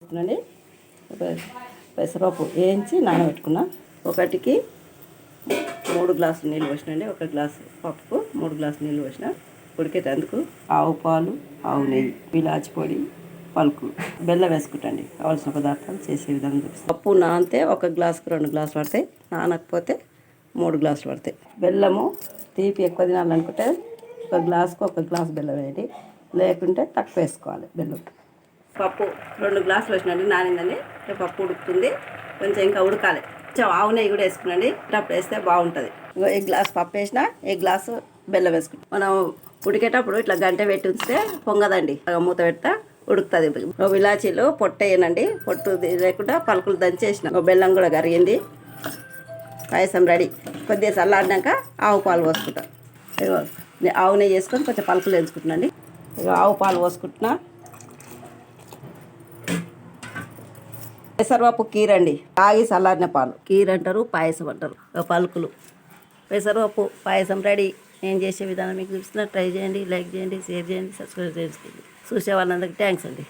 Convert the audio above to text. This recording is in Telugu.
వేస్తున్నాండి. పెసరపప్పు వేయించి నానబెట్టుకున్నా. ఒకటికి 3 గ్లాసులు నీళ్ళు పోసినండి. 1 గ్లాసు పప్పుకు 3 గ్లాసులు నీళ్ళు పోసిన. ఉడికేటందుకు ఆవు పాలు, ఆవు నెయ్యి, ఇలాచి పొడి, పలుకులు, బెల్లం వేసుకుంటండి. కావాల్సిన పదార్థాలు చేసే విధానం చూపిస్తాను. పప్పు నానితే 1 గ్లాసుకు 2 గ్లాసులు పడతాయి, నానకపోతే 3 గ్లాసులు పడతాయి. బెల్లము తీపి ఎక్కువ తినాలనుకుంటే 1 గ్లాసుకు 1 గ్లాసు బెల్లం వేయండి, లేకుంటే తక్కువ వేసుకోవాలి బెల్లం. పప్పు 2 గ్లాసులు వేసినండి, నానిందండి. పప్పు ఉడుకుతుంది, కొంచెం ఇంకా ఉడకాలి. కొంచెం ఆవు నెయ్యి కూడా వేసుకునండి, అప్పుడు వేస్తే బాగుంటుంది. ఏ గ్లాస్ పప్పు వేసినా ఏ గ్లాసు బెల్లం వేసుకుంటాం. మనం ఉడికేటప్పుడు ఇట్లా గంట పెట్టి ఉంచితే పొంగదండి, మూత పెడతా ఉడుకుతుంది. ఇలాచీలు పొట్టు వేయనండి, పొట్టు లేకుండా పలుకులు దంచేసిన. బెల్లం కూడా కరిగింది, పాయసం రెడీ. కొద్దిగా చల్లారినాక ఆవు పాలు పోసుకుంటాం. ఆవు నెయ్యి వేసుకొని కొంచెం పలుకులు వేసుకుంటున్నాండి. ఆవు పాలు పోసుకుంటున్నా. పెసరపప్పు కీర అండి, తాగి చల్లారిన పాలు. కీర అంటారు, పాయసం అంటారు. పలుకులు పెసరపప్పు పాయసం రెడీ. నేను చేసే విధానం మీకు చూపిస్తున్నా. ట్రై చేయండి, లైక్ చేయండి, షేర్ చేయండి, సబ్స్క్రైబ్ చేసుకోండి. చూసే వాళ్ళందరికీ థ్యాంక్స్ అండి.